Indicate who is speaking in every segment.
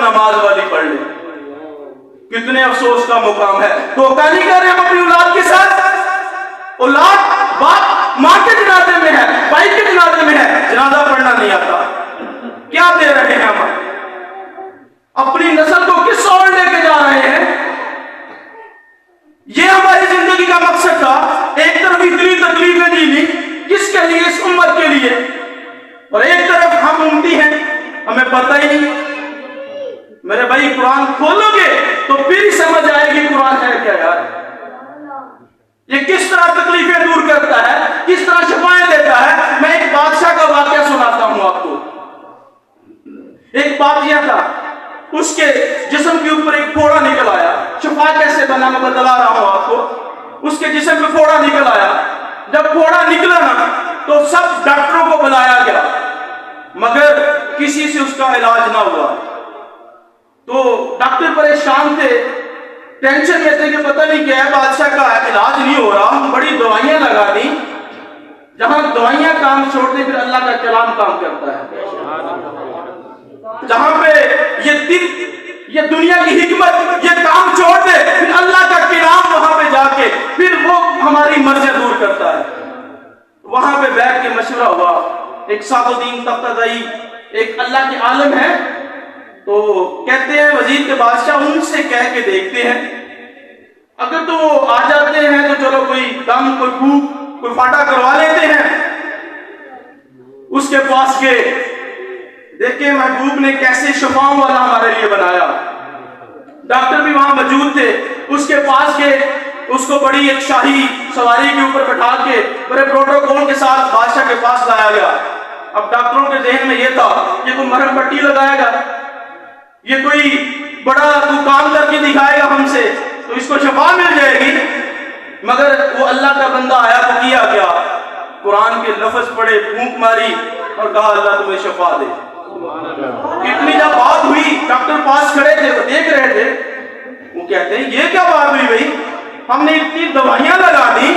Speaker 1: نماز والی پڑھ لے. کتنے افسوس کا مقام ہے. دھوکہ نہیں کر رہے ہم اپنی اولاد کے ساتھ. اولاد باپ ماں کے جنازے میں ہے, بھائی کے جنازے میں ہے, جنازہ پڑھنا نہیں آتا. کیا دے رہے ہیں ہم؟ اپنی نسل کو کس اور لے کے جا رہے ہیں؟ یہ ہماری زندگی کا مقصد تھا. ایک طرف اتنی تکلیفیں دی لی, کس کے لیے؟ اس امت کے لیے. اور ایک طرف ہم امتی ہیں, ہمیں پتہ ہی نہیں. میرے بھائی قرآن کھولو گے تو پھر ہی سمجھ آئے گی قرآن ہے کیا یار. یہ کس طرح تکلیفیں دور کرتا ہے, کس طرح شفائیں دیتا ہے. میں ایک بادشاہ کا واقعہ سناتا ہوں آپ کو. ایک بادشاہ تھا, اس کے جسم کے اوپر ایک پھوڑا نکل آیا. شفا کیسے بنا میں بتلا رہا ہوں آپ کو. اس کے جسم میں پھوڑا نکل آیا. جب پھوڑا نکلا نا تو سب ڈاکٹروں کو بلایا گیا, مگر کسی سے اس کا علاج نہ ہوا. تو ڈاکٹر پریشان تھے, ٹینشن میں تھے کہ پتہ نہیں کیا ہے, بادشاہ کا علاج نہیں ہو رہا. بڑی دوائیاں لگا دی. جہاں دوائیاں کام چھوڑتے پھر اللہ کا کلام کام کرتا ہے. جہاں پہ یہ دنیا کی حکمت یہ کام چھوڑ دے, پھر اللہ کا کلام وہاں پہ جا کے پھر وہ ہماری مرضیاں دور کرتا ہے. وہاں پہ بیٹھ کے مشورہ ہوا. ایک سعد الدین طبطبائی ایک اللہ کے عالم ہے, تو کہتے ہیں وزیر کے بادشاہ ان سے کہہ کے دیکھتے ہیں, اگر تو وہ آ جاتے ہیں تو چلو کوئی دم کوئی پھوک کوئی پھاٹا کروا لیتے ہیں. اس کے پاس گئے, دیکھیں محبوب نے کیسے شفاؤں والا ہمارے لیے بنایا. ڈاکٹر بھی وہاں موجود تھے. اس کے پاس گئے, اس کو بڑی ایک شاہی سواری کے اوپر بٹھا کے بڑے پروٹوکول کے ساتھ بادشاہ کے پاس لایا گیا. اب ڈاکٹروں کے ذہن میں یہ تھا یہ کوئی مرہم پٹی لگائے گا, یہ کوئی بڑا کام کر کے دکھائے گا ہم سے تو اس کو شفا مل جائے گی. مگر وہ اللہ کا بندہ آیا تو کیا کیا, قرآن کے لفظ پڑھے, پھونک ماری اور کہا اللہ تمہیں شفا دے. اتنی جب بات ہوئی, ڈاکٹر پاس کھڑے تھے, وہ دیکھ رہے تھے. وہ کہتے ہیں یہ کیا بات ہوئی بھائی, ہم نے اتنی دوائیاں لگا دی,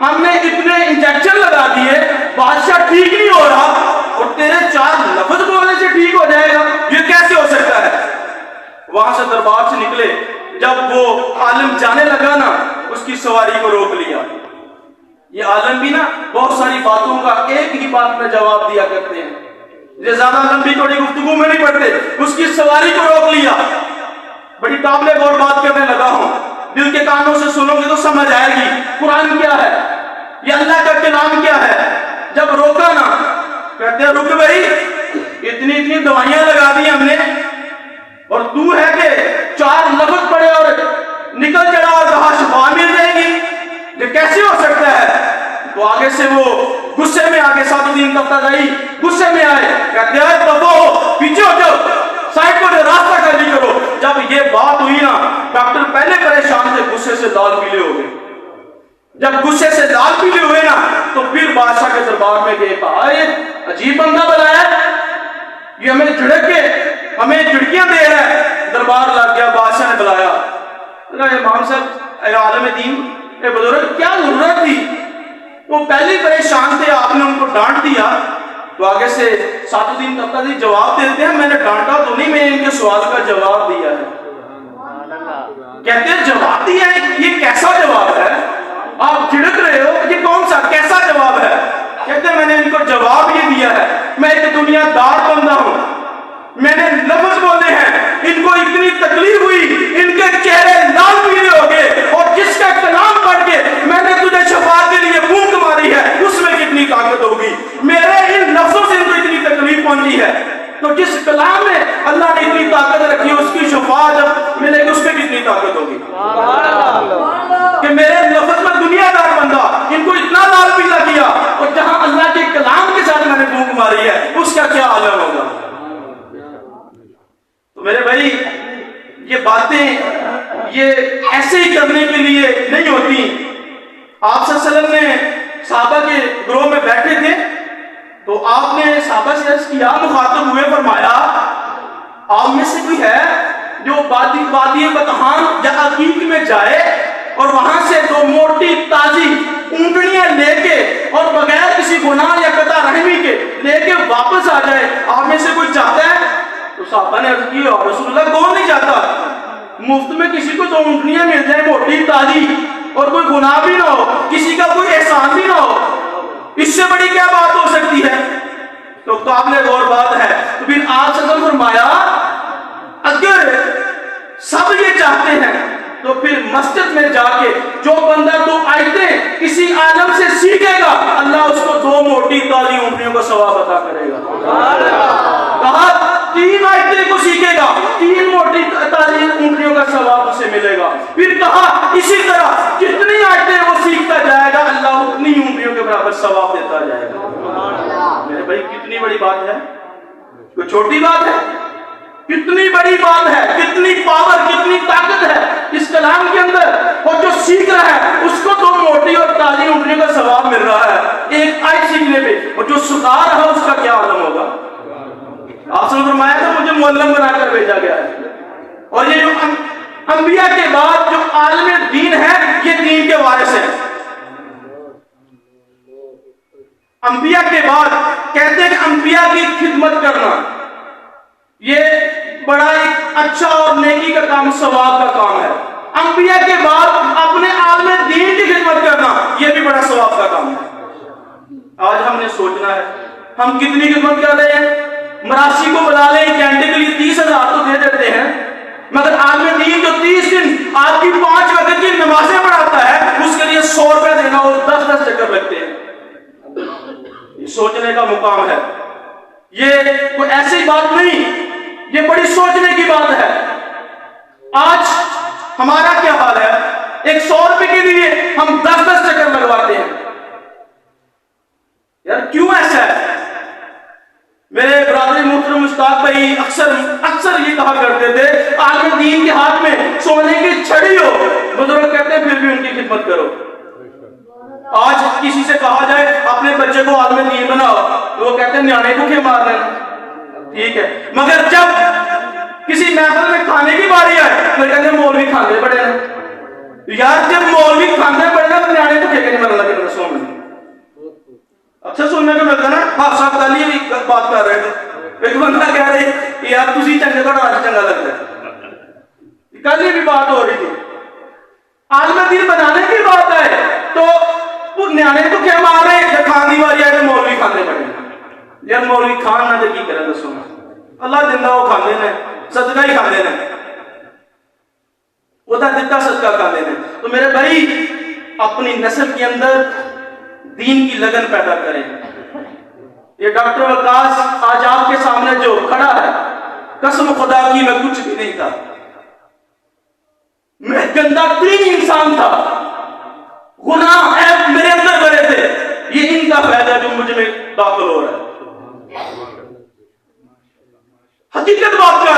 Speaker 1: ہم نے اتنے انجیکشن لگا دیے, بادشاہ ٹھیک نہیں ہو رہا اور تیرے 4 لفظ بولنے سے ٹھیک ہو جائے گا, یہ کیسے ہو سکتا ہے. وہاں سے دربار سے نکلے. جب وہ عالم جانے لگا نا, اس کی سواری کو روک لیا. یہ عالم بھی نا بہت ساری باتوں کا ایک ہی بات میں جواب دیا کرتے ہیں, یہ زیادہ لمبی چوڑی گفتگو میں نہیں پڑتے. اس کی سواری کو روک لیا. بڑی قابل غور بات کرنے لگا ہوں, دل کے کانوں سے سنو گے تو سمجھ آئے گی قرآن کیا ہے, یہ اللہ کا کلام کیا ہے. جب روکا نا, کہتے ہیں رک بھائی, اتنی دوائیاں لگا دی ہم نے اور تو ہے کہ 4 لفظ پڑے اور نکل چڑھا اور کہا شفا مل جائے گی, یہ کیسے ہو سکتا ہے. تو آگے سے وہ غصے میں آگے سعد الدین طبطبائی غصے میں آئے, کہتے ہیں دبو پیچھے ہو جاؤ, سائڈ کو راستہ خالی کرو. جب یہ بات ہوئی نا, ڈاکٹر پہلے پریشان تھے, غصے سے لال پیلے ہو گئے. جب غصے سے لال پیلے ہوئے نا تو پھر بادشاہ کے دربار میں گئے, کہا یہ عجیب بندہ بلایا, یہ ہمیں جھڑک کے ہمیں جھڑکیاں دے رہا ہے. دربار لگ گیا, بادشاہ نے بلایا, امام صاحب اے عالم دین, اے بزرگ, کیا ضرورت تھی. وہ پہلے پریشان تھے, آپ نے ان کو ڈانٹ دیا. تو آگے سے سعد الدین طبطبائی جواب دیتے ہیں, میں نے ڈانٹا تو نہیں, میں نے ان کے سوال کا جواب دیا ہے. کہتے ہیں جواب دیا ہے, یہ کیسا جواب ہے, آپ جھڑک رہے ہو, یہ کون سا کیسا جواب ہے. کہتے ہیں میں نے ان کو جواب یہ دیا ہے, میں ایک دنیا دار بندہ ہوں, میں نے لفظ بولے ہیں, ان کو اتنی تکلیف ہوئی, ان کے چہرے لال پیلے ہو گئے, اور جس کا کلام پڑھ کے میں نے تجھے شفا کے لیے پھونک ماری ہے, اس میں کتنی طاقت ہوگی. میرے ان لفظوں سے ان کو اتنی تکلیف پہنچی ہے, تو جس کلام میں اللہ نے اتنی طاقت رکھی, اس کی شفا جب ملے گی اس میں کتنی طاقت ہوگی. کہ میرے لفظ میں دنیا دار بندہ ان کو اتنا لال پیلا کیا, اور جہاں اللہ کے کلام کے ساتھ میں نے پھونک ماری ہے, اس کا کیا عالم ہوگا. تو میرے بھائی یہ باتیں یہ ایسے ہی کرنے کے لیے نہیں ہوتی. آپ صلی اللہ علیہ وسلم نے صحابہ کے گروہ میں بیٹھے تھے, تو آپ نے صحابہ سے عرض کیا, مخاطب ہوئے, فرمایا آپ میں سے کوئی ہے جو وادی بطحان یا عقیق میں جائے اور وہاں سے 2 موٹی تازی اونٹنیاں لے کے اور بغیر کسی گناہ یا قطع رحمی کے لے کے واپس آ جائے, آپ میں سے کوئی چاہتا ہے. تو صحابہ نے عرض کی رسول اللہ کون نہیں چاہتا مفت میں کسی کو 2 اونٹنیاں مل جائیں موٹی تازی اور کوئی گناہ بھی نہ ہو, کسی کا کوئی احسان بھی نہ ہو, اس سے بڑی کیا بات ہو سکتی ہے؟ تو قابل غور بات ہے. تو پھر آپ صلی اللہ علیہ وسلم فرمایا اگر سب یہ چاہتے ہیں تو پھر مسجد میں جا کے جو بندہ 2 آیتیں کسی عالم سے سیکھے گا اللہ اس کو 2 موٹی تازی اونٹنیوں کا ثواب عطا کرے گا. کہا 3 آیتیں کو سیکھے گا 3 موٹی تازی اونٹنیوں کا ثواب اسے ملے گا. پھر کہا اسی طرح جتنی آیتیں وہ سیکھتا جائے گا اللہ اتنی اونٹنیوں کے برابر ثواب دیتا جائے گا. میرے بھائی کتنی بڑی بات ہے, کوئی چھوٹی بات ہے, کتنی بڑی بات ہے, کتنی پاور کتنی طاقت ہے اس کلام کے اندر. اور جو سیکھ رہا ہے اس کو 2 موٹی اور تازی اونٹنیوں کا ثواب مل رہا ہے ایک آیت سیکھنے پہ, اور جو سکھا رہا ہے اس کا کیا عالم ہوگا. آپ نے فرمایا تھا مجھے معلم بنا کر بھیجا گیا ہے. اور یہ جو انبیاء کے بعد جو عالم دین ہے یہ دین کے وارث ہیں. انبیاء کے بعد کہتے ہیں کہ انبیاء کی خدمت کرنا یہ بڑا ایک اچھا اور نیکی کا کام, ثواب کا کام ہے. انبیاء کے بعد اپنے عالم دین کی خدمت کرنا یہ بھی بڑا ثواب کا کام ہے. آج ہم نے سوچنا ہے ہم کتنی خدمت کر رہے ہیں. مراسی کو بلا لیں ایک گھنٹے کے لیے 30,000 تو دے دیتے ہیں, مگر عالم دین جو 30 دن آپ کی 5 وقت کی نمازیں پڑھاتا ہے اس کے لیے 100 روپے دینا اور 10 چکر لگتے ہیں. یہ سوچنے کا مقام ہے. یہ کوئی ایسی بات نہیں, یہ بڑی سوچنے کی بات ہے. آج ہمارا کیا حال ہے, ایک 100 روپے کے لیے ہم 10 چکر لگواتے ہیں. یار کیوں ایسا ہے؟ میرے برادری محترم مشتاق بھائی اکثر یہ کہا کرتے تھے عالم دین کے ہاتھ میں سونے کی چھڑی ہو, بزرگ کہتے ہیں پھر بھی ان کی خدمت کرو. آج کسی سے کہا جائے اپنے بچے کو عالم دین بناؤ تو وہ کہتے ہیں نیانے کو کیا مار لینا, ٹھیک ہے, مگر جب کسی محفل میں کھانے کی باری آئے تو کہتے ہیں مولوی کھانے پڑے ہیں. یار جب مولوی کھانے پڑے نا تو نیانے کو کیا مرنے لگے رسوں میں. اچھا سننے کو ملتا نا, حادثہ کل ہی بات کر رہے تھے, ایک بندہ کہہ رہے یار تسی چنگے تو آج چنگا لگتا ہے, کل ہی بھی بات ہو رہی تھی. عالم دین بنانے کی بات ہے تو وہ نیانے کو کیا مار رہے ہیں, کھان دی باری آئے تو مولوی کھانے پڑے. یار مولوی کھان نہ دے کی کرے دسو, اللہ دینا وہ کھانے نے, صدقہ ہی کھانے نے, وہ دیتا صدقہ کھانے نے. تو میرے بھائی اپنی نسل کے اندر دین کی لگن پیدا کریں. یہ ڈاکٹر وقاص آج آپ کے سامنے جو کھڑا ہے قسم خدا کی میں کچھ بھی نہیں تھا, میں گندا ترین انسان تھا, گناہ عیب میرے اندر بھرے تھے. یہ ان کا فائدہ جو مجھ میں داخل ہو رہا ہے. حقیقت بات کر